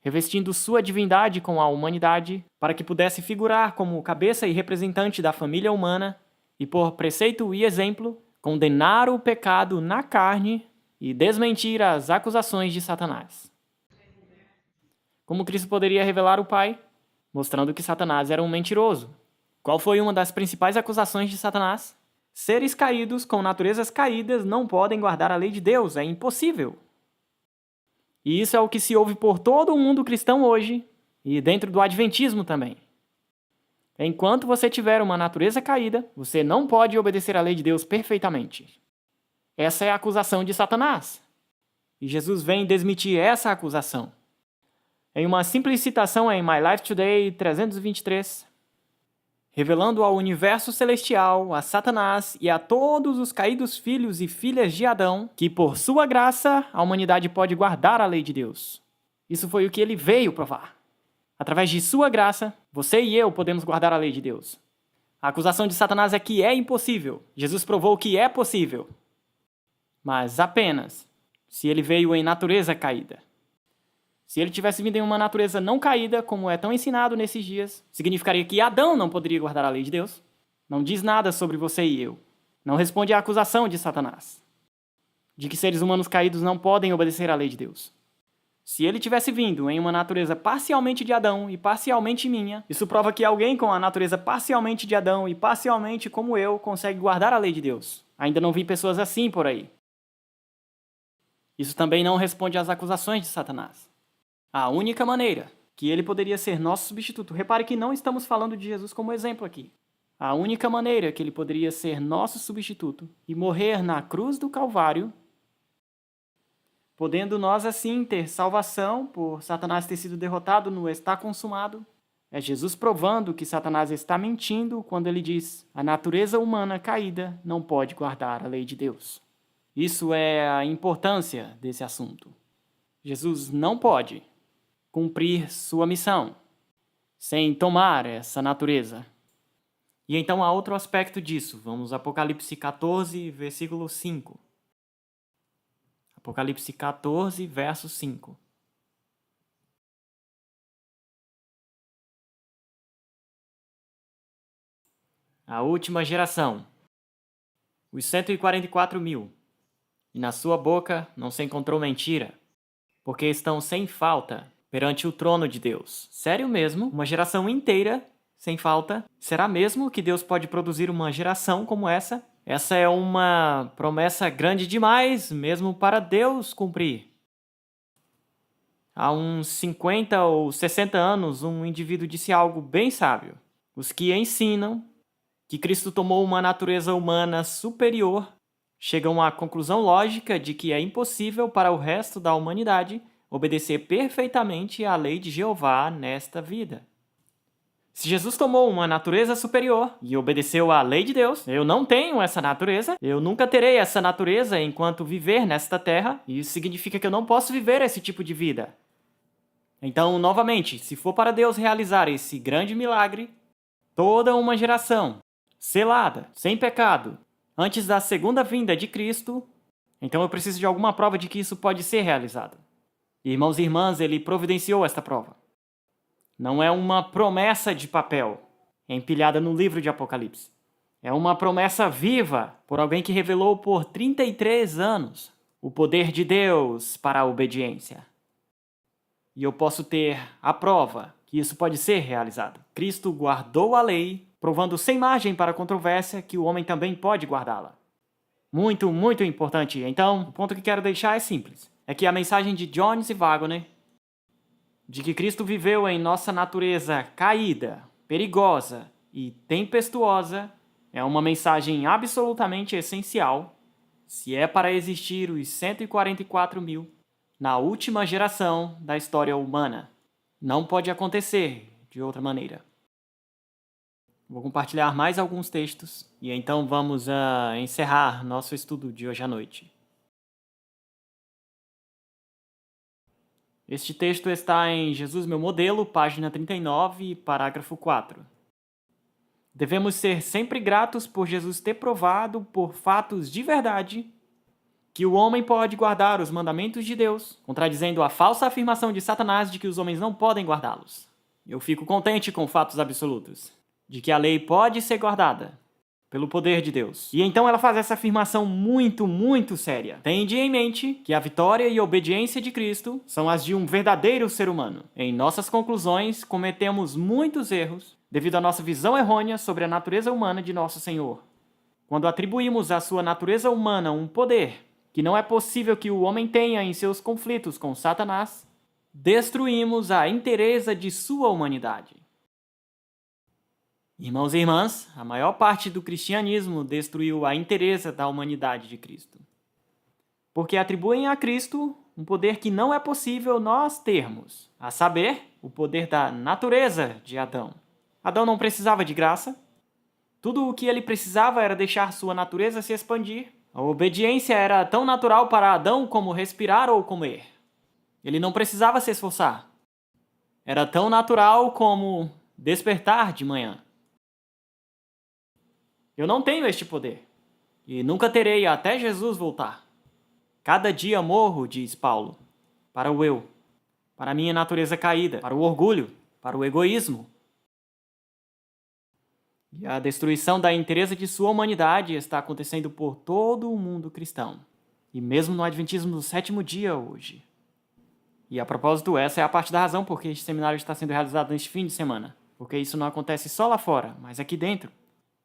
revestindo sua divindade com a humanidade, para que pudesse figurar como cabeça e representante da família humana e, por preceito e exemplo, condenar o pecado na carne e desmentir as acusações de Satanás. Como Cristo poderia revelar o Pai? Mostrando que Satanás era um mentiroso. Qual foi uma das principais acusações de Satanás? Seres caídos com naturezas caídas não podem guardar a lei de Deus, é impossível. E isso é o que se ouve por todo o mundo cristão hoje e dentro do adventismo também. Enquanto você tiver uma natureza caída, você não pode obedecer à lei de Deus perfeitamente. Essa é a acusação de Satanás. E Jesus vem desmentir essa acusação. Em uma simples citação em My Life Today 323, revelando ao universo celestial, a Satanás e a todos os caídos filhos e filhas de Adão, que por sua graça a humanidade pode guardar a lei de Deus. Isso foi o que ele veio provar. Através de sua graça, você e eu podemos guardar a lei de Deus. A acusação de Satanás é que é impossível. Jesus provou que é possível. Mas apenas se ele veio em natureza caída. Se ele tivesse vindo em uma natureza não caída, como é tão ensinado nesses dias, significaria que Adão não poderia guardar a lei de Deus. Não diz nada sobre você e eu. Não responde à acusação de Satanás, de que seres humanos caídos não podem obedecer à lei de Deus. Se ele tivesse vindo em uma natureza parcialmente de Adão e parcialmente minha, isso prova que alguém com a natureza parcialmente de Adão e parcialmente como eu consegue guardar a lei de Deus. Ainda não vi pessoas assim por aí. Isso também não responde às acusações de Satanás. A única maneira que ele poderia ser nosso substituto, repare que não estamos falando de Jesus como exemplo aqui. A única maneira que ele poderia ser nosso substituto e morrer na cruz do Calvário, podendo nós assim ter salvação por Satanás ter sido derrotado no está consumado, é Jesus provando que Satanás está mentindo quando ele diz: a natureza humana caída não pode guardar a lei de Deus. Isso é a importância desse assunto. Jesus não pode cumprir sua missão sem tomar essa natureza. E então há outro aspecto disso. Vamos a Apocalipse 14, versículo 5. Apocalipse 14, verso 5. A última geração, os 144.000, e na sua boca não se encontrou mentira, porque estão sem falta perante o trono de Deus. Sério mesmo? Uma geração inteira sem falta? Será mesmo que Deus pode produzir uma geração como essa? Essa é uma promessa grande demais, mesmo para Deus cumprir. Há uns 50 ou 60 anos, um indivíduo disse algo bem sábio. Os que ensinam que Cristo tomou uma natureza humana superior chegam à conclusão lógica de que é impossível para o resto da humanidade obedecer perfeitamente à lei de Jeová nesta vida. Se Jesus tomou uma natureza superior e obedeceu à lei de Deus, eu não tenho essa natureza, eu nunca terei essa natureza enquanto viver nesta terra, e isso significa que eu não posso viver esse tipo de vida. Então, novamente, se for para Deus realizar esse grande milagre, toda uma geração selada, sem pecado, antes da segunda vinda de Cristo, então eu preciso de alguma prova de que isso pode ser realizado. Irmãos e irmãs, ele providenciou esta prova. Não é uma promessa de papel, empilhada no livro de Apocalipse. É uma promessa viva por alguém que revelou por 33 anos o poder de Deus para a obediência. E eu posso ter a prova que isso pode ser realizado. Cristo guardou a lei, provando sem margem para controvérsia que o homem também pode guardá-la. Muito, muito importante. Então, o ponto que quero deixar é simples. É que a mensagem de Jones e Wagner, de que Cristo viveu em nossa natureza caída, perigosa e tempestuosa, é uma mensagem absolutamente essencial se é para existir os 144 mil na última geração da história humana. Não pode acontecer de outra maneira. Vou compartilhar mais alguns textos e então vamos encerrar nosso estudo de hoje à noite. Este texto está em Jesus Meu Modelo, página 39, parágrafo 4. Devemos ser sempre gratos por Jesus ter provado, por fatos de verdade, que o homem pode guardar os mandamentos de Deus, contradizendo a falsa afirmação de Satanás de que os homens não podem guardá-los. Eu fico contente com fatos absolutos, de que a lei pode ser guardada pelo poder de Deus. E então ela faz essa afirmação muito, muito séria. Tende em mente que a vitória e a obediência de Cristo são as de um verdadeiro ser humano. Em nossas conclusões, cometemos muitos erros devido à nossa visão errônea sobre a natureza humana de nosso Senhor. Quando atribuímos à sua natureza humana um poder que não é possível que o homem tenha em seus conflitos com Satanás, destruímos a inteireza de sua humanidade. Irmãos e irmãs, a maior parte do cristianismo destruiu a inteireza da humanidade de Cristo. Porque atribuem a Cristo um poder que não é possível nós termos, a saber, o poder da natureza de Adão. Adão não precisava de graça. Tudo o que ele precisava era deixar sua natureza se expandir. A obediência era tão natural para Adão como respirar ou comer. Ele não precisava se esforçar. Era tão natural como despertar de manhã. Eu não tenho este poder, e nunca terei até Jesus voltar. Cada dia morro, diz Paulo, para o eu, para a minha natureza caída, para o orgulho, para o egoísmo. E a destruição da inteireza de sua humanidade está acontecendo por todo o mundo cristão, e mesmo no Adventismo do sétimo dia hoje. E a propósito, essa é a parte da razão por que este seminário está sendo realizado neste fim de semana, porque isso não acontece só lá fora, mas aqui dentro.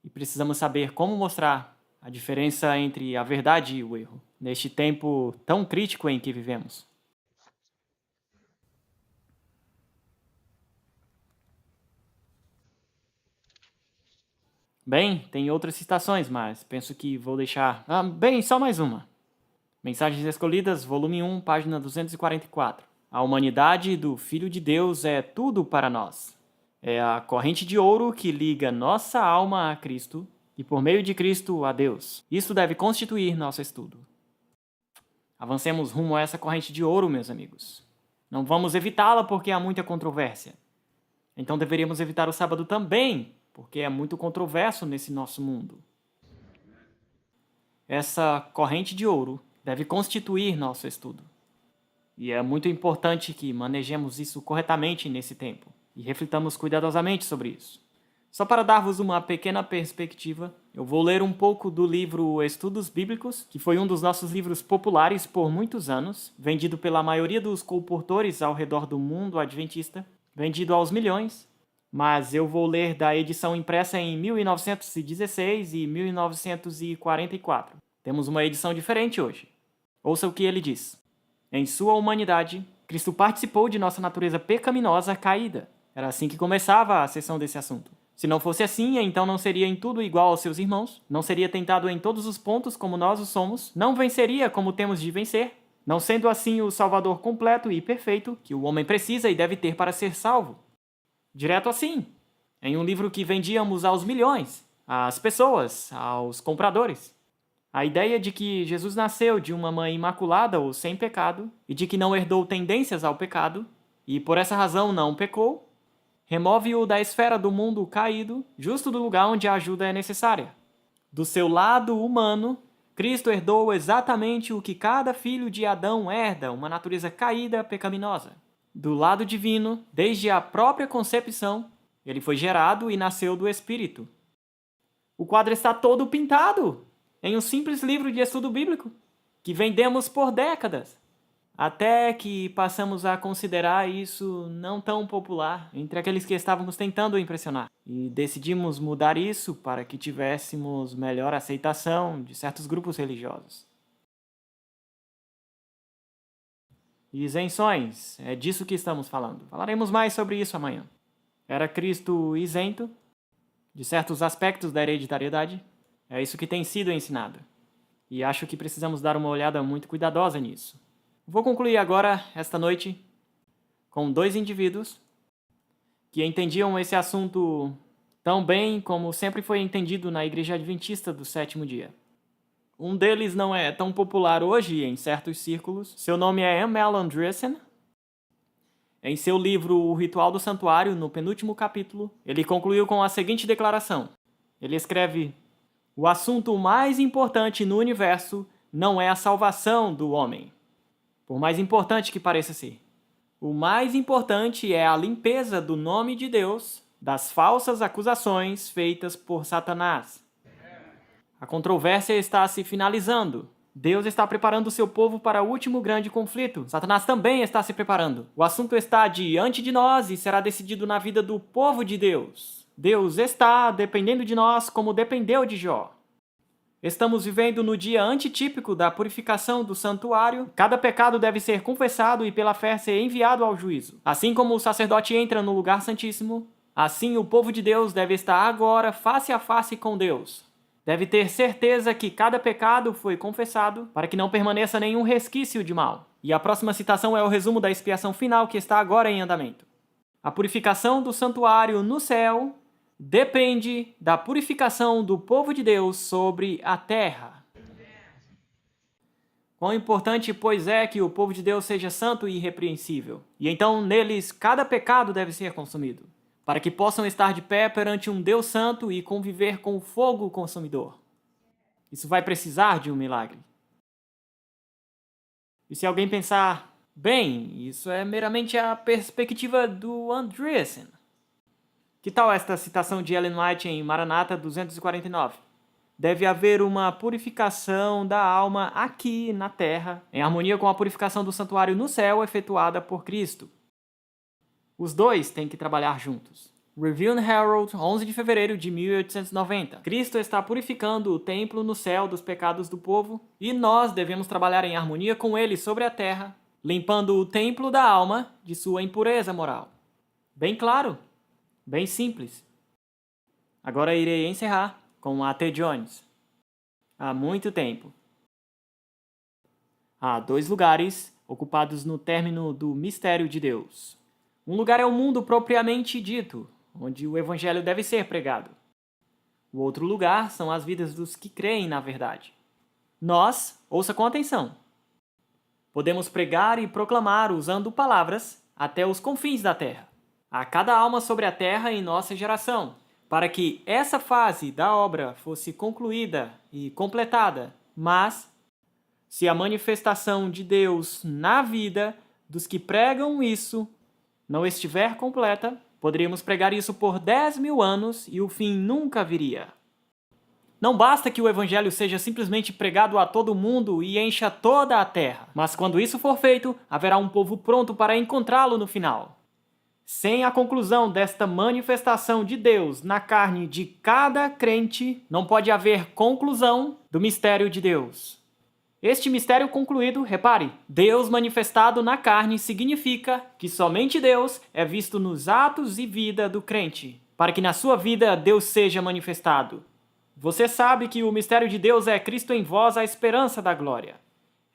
E precisamos saber como mostrar a diferença entre a verdade e o erro, neste tempo tão crítico em que vivemos. Bem, tem outras citações, mas penso que vou deixar... só mais uma. Mensagens Escolhidas, volume 1, página 244. A humanidade do Filho de Deus é tudo para nós. É a corrente de ouro que liga nossa alma a Cristo e, por meio de Cristo, a Deus. Isso deve constituir nosso estudo. Avancemos rumo a essa corrente de ouro, meus amigos. Não vamos evitá-la porque há muita controvérsia. Então deveríamos evitar o sábado também, porque é muito controverso nesse nosso mundo. Essa corrente de ouro deve constituir nosso estudo. E é muito importante que manejemos isso corretamente nesse tempo. E reflitamos cuidadosamente sobre isso. Só para dar-vos uma pequena perspectiva, eu vou ler um pouco do livro Estudos Bíblicos, que foi um dos nossos livros populares por muitos anos, vendido pela maioria dos colportores ao redor do mundo adventista, vendido aos milhões, mas eu vou ler da edição impressa em 1916 e 1944. Temos uma edição diferente hoje. Ouça o que ele diz. Em sua humanidade, Cristo participou de nossa natureza pecaminosa caída. Era assim que começava a sessão desse assunto. Se não fosse assim, então não seria em tudo igual aos seus irmãos, não seria tentado em todos os pontos como nós o somos, não venceria como temos de vencer, não sendo assim o Salvador completo e perfeito que o homem precisa e deve ter para ser salvo. Direto assim, em um livro que vendíamos aos milhões, às pessoas, aos compradores. A ideia de que Jesus nasceu de uma mãe imaculada ou sem pecado, e de que não herdou tendências ao pecado, e por essa razão não pecou, remove-o da esfera do mundo caído, justo do lugar onde a ajuda é necessária. Do seu lado humano, Cristo herdou exatamente o que cada filho de Adão herda, uma natureza caída, pecaminosa. Do lado divino, desde a própria concepção, ele foi gerado e nasceu do Espírito. O quadro está todo pintado em um simples livro de estudo bíblico, que vendemos por décadas, até que passamos a considerar isso não tão popular entre aqueles que estávamos tentando impressionar. E decidimos mudar isso para que tivéssemos melhor aceitação de certos grupos religiosos. Isenções, é disso que estamos falando. Falaremos mais sobre isso amanhã. Era Cristo isento de certos aspectos da hereditariedade? É isso que tem sido ensinado. E acho que precisamos dar uma olhada muito cuidadosa nisso. Vou concluir agora, esta noite, com 2 indivíduos que entendiam esse assunto tão bem como sempre foi entendido na Igreja Adventista do Sétimo Dia. Um deles não é tão popular hoje em certos círculos. Seu nome é M. L. Andreessen. Em seu livro O Ritual do Santuário, no penúltimo capítulo, ele concluiu com a seguinte declaração. Ele escreve: "O assunto mais importante no universo não é a salvação do homem, por mais importante que pareça ser. O mais importante é a limpeza do nome de Deus das falsas acusações feitas por Satanás. A controvérsia está se finalizando. Deus está preparando o seu povo para o último grande conflito. Satanás também está se preparando. O assunto está diante de nós e será decidido na vida do povo de Deus. Deus está dependendo de nós como dependeu de Jó. Estamos vivendo no dia antitípico da purificação do santuário. Cada pecado deve ser confessado e pela fé ser enviado ao juízo. Assim como o sacerdote entra no lugar santíssimo, assim o povo de Deus deve estar agora face a face com Deus. Deve ter certeza que cada pecado foi confessado para que não permaneça nenhum resquício de mal. E a próxima citação é o resumo da expiação final que está agora em andamento. A purificação do santuário no céu depende da purificação do povo de Deus sobre a terra. Quão importante, pois, é que o povo de Deus seja santo e irrepreensível. E então neles cada pecado deve ser consumido, para que possam estar de pé perante um Deus santo e conviver com o fogo consumidor. Isso vai precisar de um milagre. E se alguém pensar, bem, isso é meramente a perspectiva do Andreessen. Que tal esta citação de Ellen White em Maranata 249? Deve haver uma purificação da alma aqui na terra, em harmonia com a purificação do santuário no céu efetuada por Cristo. Os dois têm que trabalhar juntos. Review and Herald, 11 de fevereiro de 1890. Cristo está purificando o templo no céu dos pecados do povo e nós devemos trabalhar em harmonia com ele sobre a terra, limpando o templo da alma de sua impureza moral. Bem claro, bem simples. Agora irei encerrar com A.T. Jones. Há muito tempo. Há 2 lugares ocupados no término do mistério de Deus. Um lugar é o mundo propriamente dito, onde o evangelho deve ser pregado. O outro lugar são as vidas dos que creem na verdade. Nós, ouça com atenção, podemos pregar e proclamar usando palavras até os confins da terra, a cada alma sobre a terra em nossa geração, para que essa fase da obra fosse concluída e completada. Mas, se a manifestação de Deus na vida dos que pregam isso não estiver completa, poderíamos pregar isso por 10.000 anos e o fim nunca viria. Não basta que o evangelho seja simplesmente pregado a todo mundo e encha toda a terra, mas quando isso for feito, haverá um povo pronto para encontrá-lo no final. Sem a conclusão desta manifestação de Deus na carne de cada crente, não pode haver conclusão do mistério de Deus. Este mistério concluído, repare, Deus manifestado na carne significa que somente Deus é visto nos atos e vida do crente, para que na sua vida Deus seja manifestado. Você sabe que o mistério de Deus é Cristo em vós, a esperança da glória.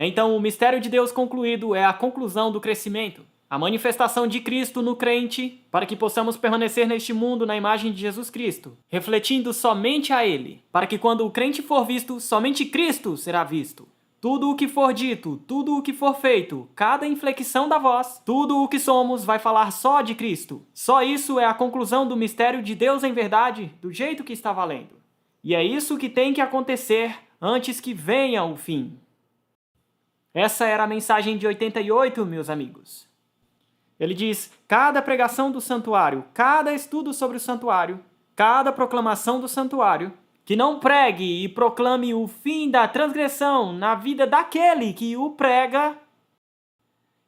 Então, o mistério de Deus concluído é a conclusão do crescimento, a manifestação de Cristo no crente, para que possamos permanecer neste mundo na imagem de Jesus Cristo, refletindo somente a Ele, para que quando o crente for visto, somente Cristo será visto. Tudo o que for dito, tudo o que for feito, cada inflexão da voz, tudo o que somos vai falar só de Cristo. Só isso é a conclusão do mistério de Deus em verdade, do jeito que está valendo. E é isso que tem que acontecer antes que venha o fim. Essa era a mensagem de 88, meus amigos. Ele diz: cada pregação do santuário, cada estudo sobre o santuário, cada proclamação do santuário, que não pregue e proclame o fim da transgressão na vida daquele que o prega,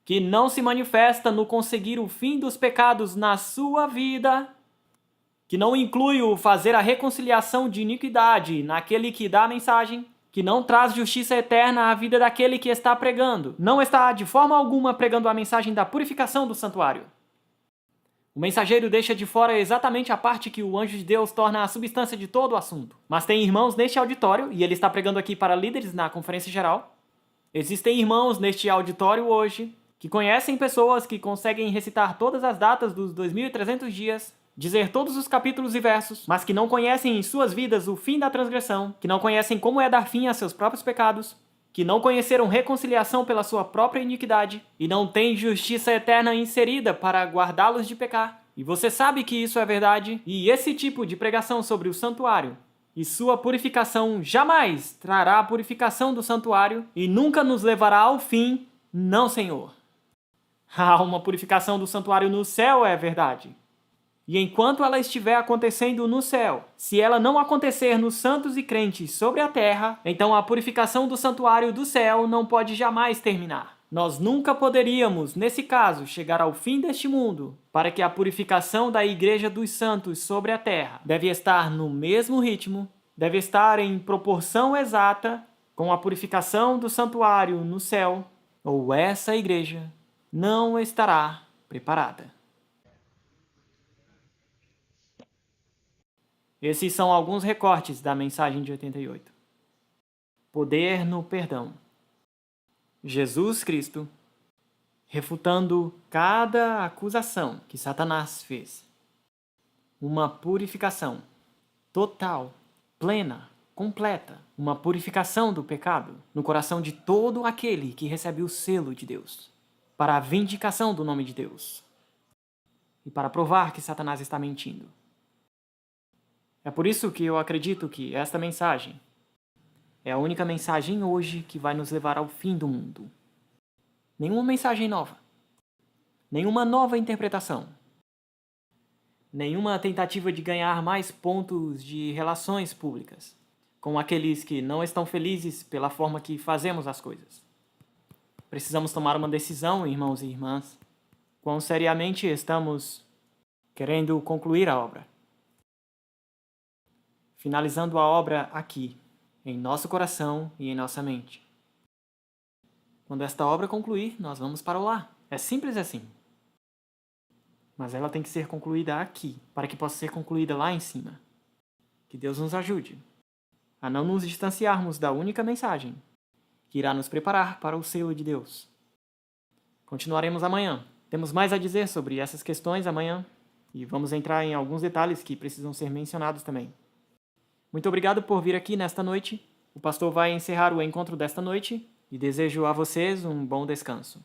que não se manifesta no conseguir o fim dos pecados na sua vida, que não inclui o fazer a reconciliação de iniquidade naquele que dá a mensagem, que não traz justiça eterna à vida daquele que está pregando, não está de forma alguma pregando a mensagem da purificação do santuário. O mensageiro deixa de fora exatamente a parte que o anjo de Deus torna a substância de todo o assunto. Mas tem irmãos neste auditório, e ele está pregando aqui para líderes na conferência geral. Existem irmãos neste auditório hoje que conhecem pessoas que conseguem recitar todas as datas dos 2.300 dias, dizer todos os capítulos e versos, mas que não conhecem em suas vidas o fim da transgressão, que não conhecem como é dar fim a seus próprios pecados, que não conheceram reconciliação pela sua própria iniquidade e não têm justiça eterna inserida para guardá-los de pecar. E você sabe que isso é verdade, e esse tipo de pregação sobre o santuário e sua purificação jamais trará a purificação do santuário e nunca nos levará ao fim, não, Senhor. Há uma purificação do santuário no céu, é verdade. E enquanto ela estiver acontecendo no céu, se ela não acontecer nos santos e crentes sobre a terra, então a purificação do santuário do céu não pode jamais terminar. Nós nunca poderíamos, nesse caso, chegar ao fim deste mundo, para que a purificação da igreja dos santos sobre a terra deve estar no mesmo ritmo, deve estar em proporção exata com a purificação do santuário no céu, ou essa igreja não estará preparada. Esses são alguns recortes da mensagem de 88. Poder no perdão. Jesus Cristo refutando cada acusação que Satanás fez. Uma purificação total, plena, completa. Uma purificação do pecado no coração de todo aquele que recebe o selo de Deus, para a vindicação do nome de Deus e para provar que Satanás está mentindo. É por isso que eu acredito que esta mensagem é a única mensagem hoje que vai nos levar ao fim do mundo. Nenhuma mensagem nova. Nenhuma nova interpretação. Nenhuma tentativa de ganhar mais pontos de relações públicas com aqueles que não estão felizes pela forma que fazemos as coisas. Precisamos tomar uma decisão, irmãos e irmãs. Quão seriamente estamos querendo concluir a obra. Finalizando a obra aqui, em nosso coração e em nossa mente. Quando esta obra concluir, nós vamos para o lar. É simples assim. Mas ela tem que ser concluída aqui, para que possa ser concluída lá em cima. Que Deus nos ajude a não nos distanciarmos da única mensagem que irá nos preparar para o selo de Deus. Continuaremos amanhã. Temos mais a dizer sobre essas questões amanhã e vamos entrar em alguns detalhes que precisam ser mencionados também. Muito obrigado por vir aqui nesta noite. O pastor vai encerrar o encontro desta noite e desejo a vocês um bom descanso.